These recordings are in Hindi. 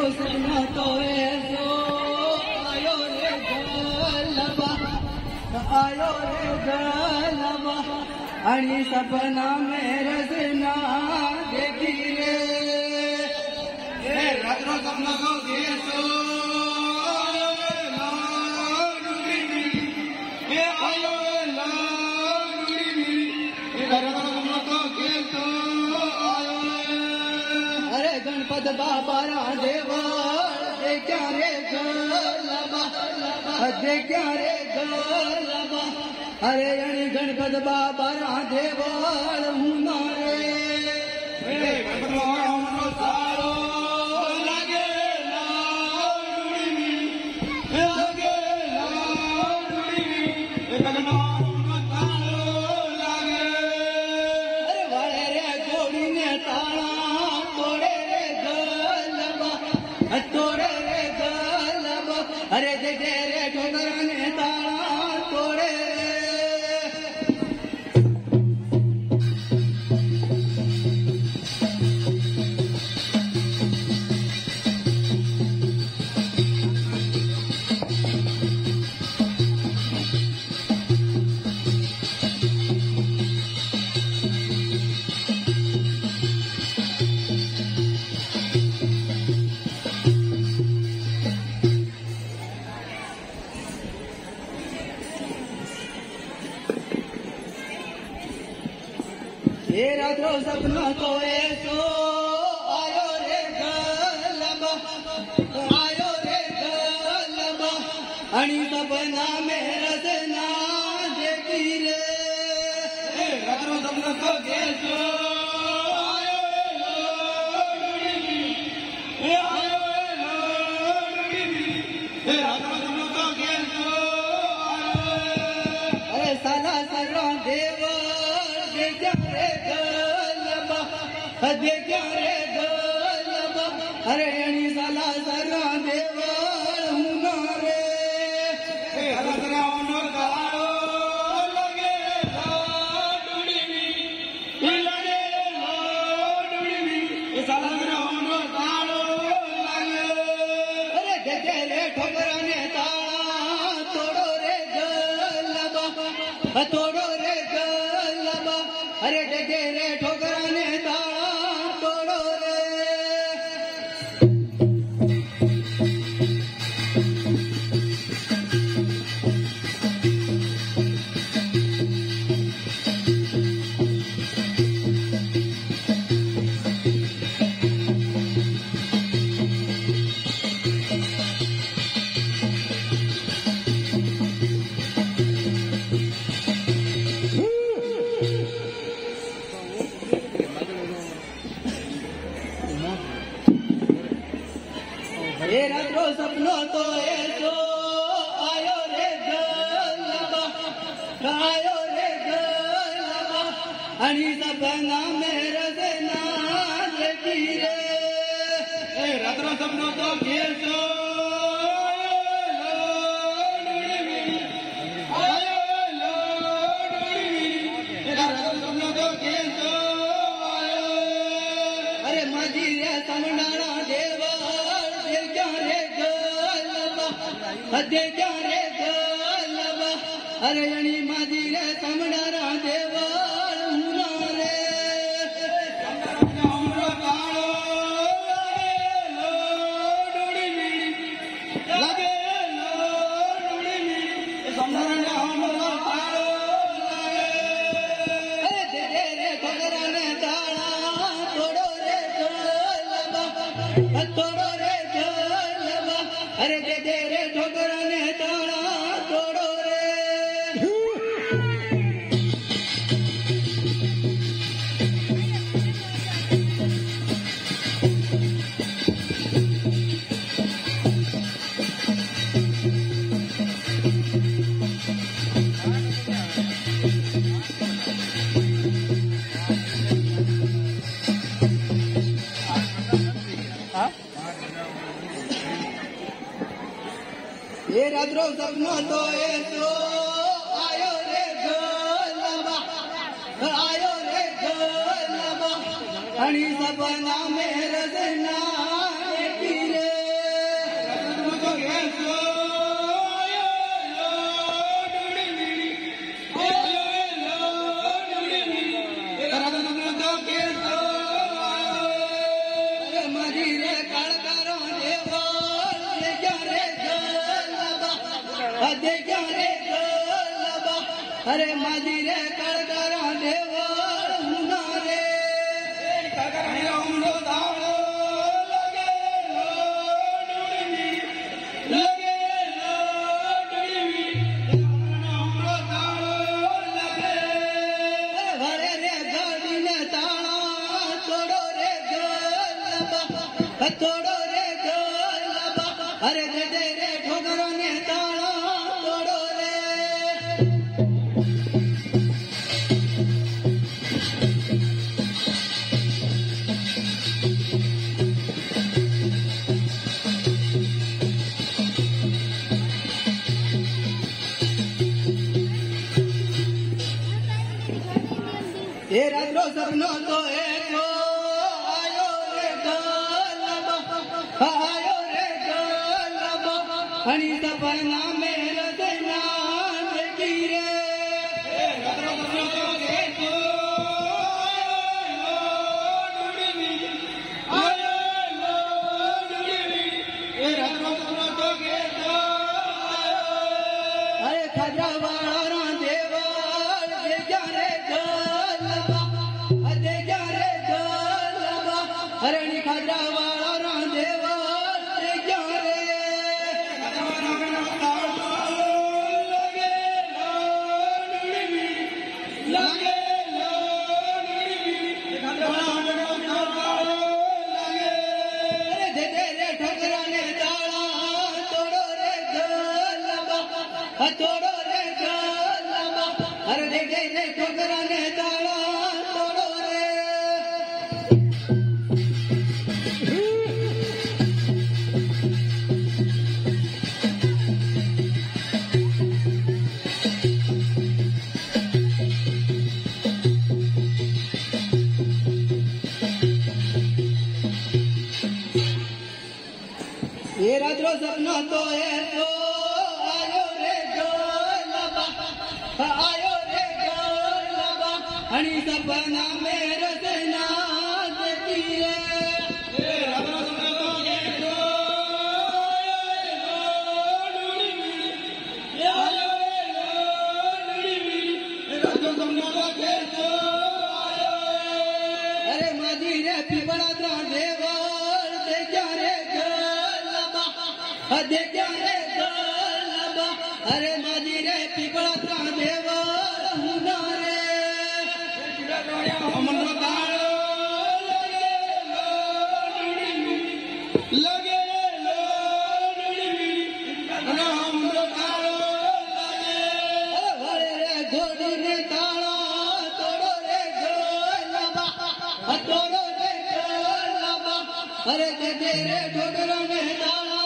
सपना तो ऐसो आयो रे गलबा आयो रे गलबा आणि सपना में रजना देखी रे रात्रो सपना तो ऐसो आयो रे लाडुरी आयो रे लाडुरी रात्रो सपना तो ऐसो आयो अरे गणपत बाबा देवळ क्या रे गलबा क्या रे गलबा अरे आणि गणपत बाबा देवळ हुना रे गणपत बाबा हमरो सारो लागे लाडुरी लागे लाडुरी गगना हमरो सारो लागे अरे वाळे रे जोडी ने ताळा तोडे रे गलबा तोडे रे गलबा अरे दे दे रे ठोकराने ताळा तोडे ये रात्रो सपना तो ऐसो आयो रे गलबा आयो रे गलबा आणि सपना में रजना देखी रे रात्रो सपना तो ऐसो आयो रे लाडुरी आयो रे लाडुरी रात्रो सपना तो ऐसो अरे साला सर्रा देवळ देखा रे गलबा देखा रे गलबा अरे आणि साला सर्रा देवळ हुना रे रात्रो गाळो लागे लाडुरी लागे लाडुरी साला गाळो लागे अरे दे दे रे ठोकराने ताळा तोडो रे गलबा तोडो रे गलबा अरे दे दे रे ठोकराने ताळा तोडो रे ये रात्रो सपनो तो ऐसो आयो रे गलबा आयो रे गलबा आणि सपना में रजना देखी रे रात्रो सपना तो ऐसो आयो लाडुरी रात्रो सपना तो ऐसो अरे माझी रे समणारा देवळ देखा रे गलबा देखा रे गलबा अरे आणि माझी रे समणारा देवळ हुना रे हमरो गाळो लागे लाडुरी समरण हमरो गाळो अरे दे दे रे ठोकराने ताळा तोडो रे गलबा तोडो रे गलबा अरे दे दे रे ठोकराने ताळा तोडो रे ये रात्रो सपना तो ऐसो आयो रे गलबा आयो रे गलबा आणि सपना में रजना देखी रे अरे माझी रे कळकरा देवळ हुना रे भरे रे गाडीने ताळा तोडो रे गलबा तोडो रे गलबा अरे गदे रे ठोकराने ताळा तोडो रे ये रात्रो सपनो तो एको आयो रे गलबा आयो रे गलबा आणि सपना मेरा देना देखी रे रात्रो सपनो तो एको आयो डुडवी ये रात्रो सपनो तो एको अरे खाजा वाला देवळ देखा रे हरणी खाजा वाला देवा देखा रे दे रे ठोकराने ताळा तोडो रे गलबा तोडो रे गलबा अरे दे रे ठोकराने ताळा तोडो रे ये रात्रो सपना तो ऐसो आयो रे गलबा आयो रे गलबा आणि सपना मेरा सेना देखी रे ये रात्रो सपना तो ऐसो आयो रे रात्रो सपना तो ऐसो अरे माझी रे पिपळाचा देवळ देखा रे देखा रे गलबा अरे माझी रे पिपळाचा देवळ हुना रे अमर ताळो लगे अमर ताळो भरे रे घोडीने ताळा तोडो रे गलबा तोडो रे गलबा अरे गदे रे ठोकराने ताळा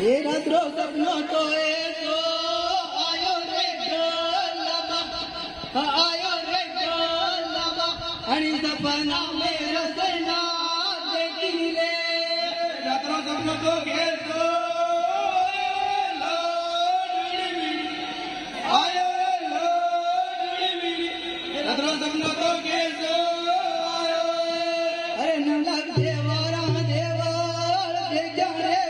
ये रात्रो सपनो तो ऐसो आयो रे गलबा आयो रे गलबा आणि सपना मेरा सेना देखी रे रात्रो सपनो तो ऐसो आयो रात्रो सपनो तो ऐसो अरे नंदक देवरा देवळ देखा रे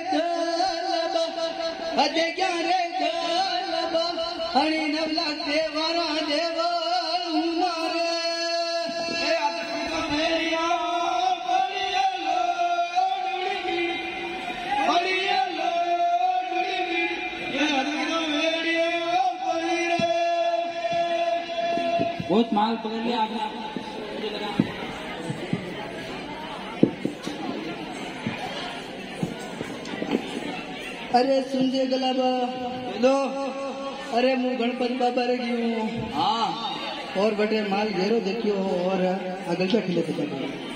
देखा रे गलबा आणि नवला देवारा देवळ हुना रे बहुत माल पकड़ लिया आपने अरे सुनजे गलाबा दो अरे मु गणपति बाबा रे गयो हाँ और बटे माल घेरो देखियो और अगल क्या खिले थे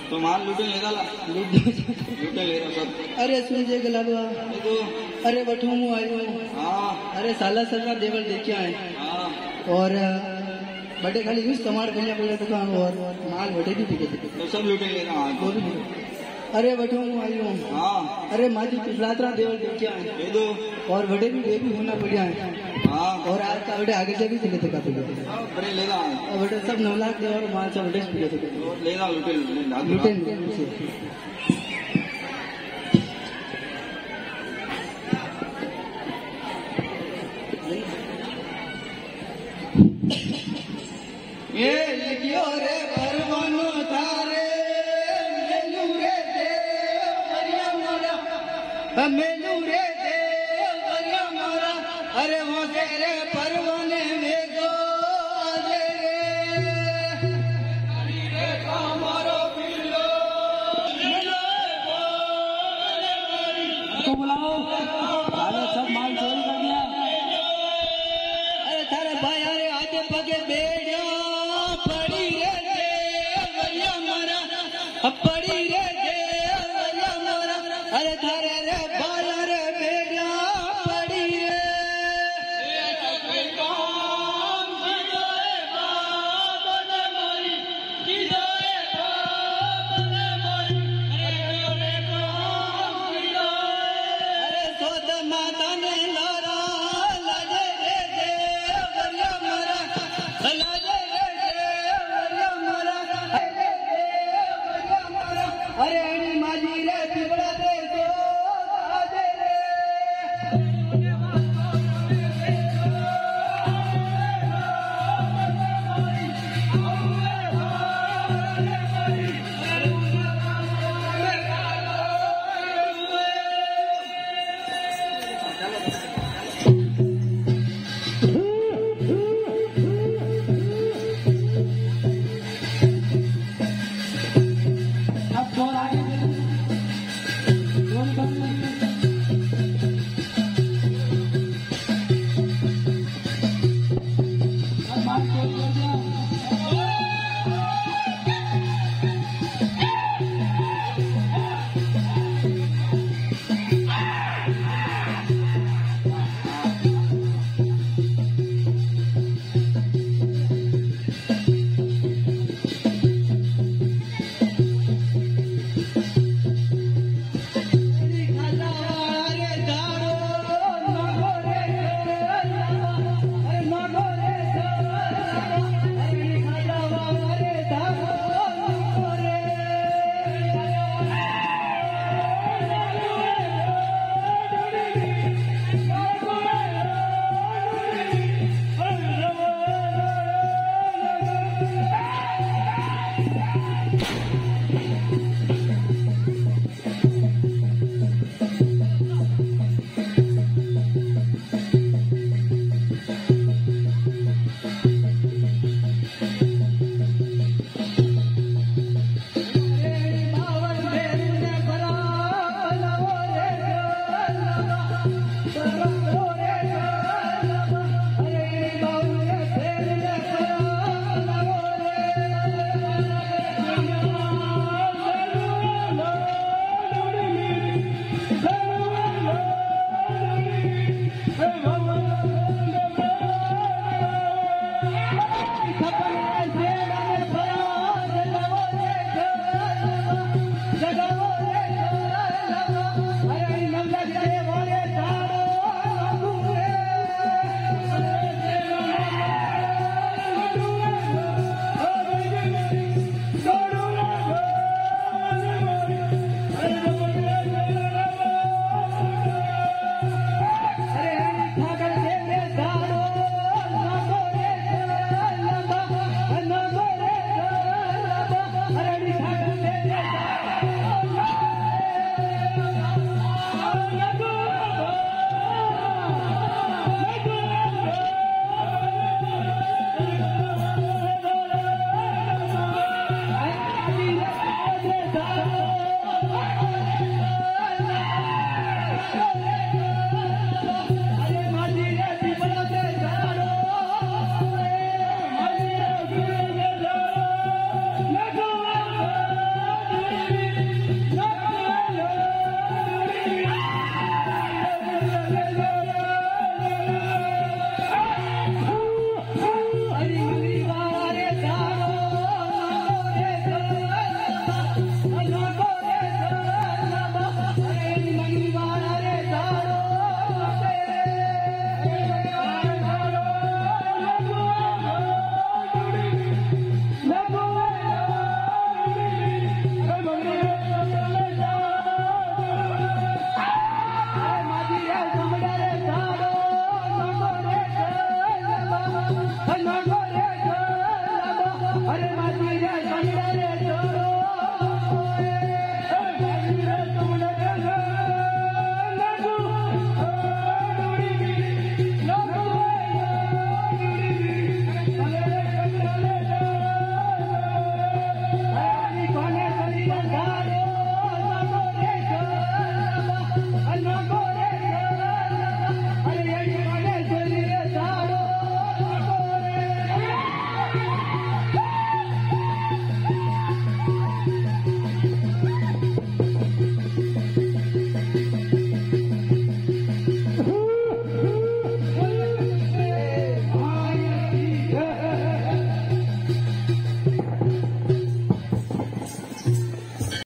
तो माल लूटे ले डाला लूटे ले रहा सब अरे सुनजे गलाबा तो अरे बठू मु आयो हाँ अरे साला सरकार देवल देखिया है हाँ और बटे खाली यूज कमाड़ कन्या पड़े दुकान और माल बटे भी बिके थे तो सब लूटे लेना आज वो भी अरे बटू हूँ आई हूँ हाँ अरे माजी पिछलात्रा देवल देखिया है दे दो और बटे भी ये भी होना बढ़िया है हाँ और आज का बटे आगे से भी चले थे काफी बड़े लेना और बटे सब 9 लाख दे और माल सब बटे बिके थे लेना लूटे लुटे ये लिखियो रे परवानो थारे मेलू रे देव वरिया मारा मेलू रे देव वरिया मारा अरे वो तेरे परवाने में गो आजे रे हमारो पिलो तो बुलाओ अरे सब माल चोरी कर दिया अरे थारे भाई अरे आजे पगे बेड़िया पड़ी रे देवरिया मारा पड़ी रे देवरिया मारा अरे थारे रे बाला रे बेड़िया पड़ी रे अरे सोद माता ने लारा लाजे रे देवरिया मारा लाजे रे देवरिया मारा अरे एनी माजी रे पिबड़ा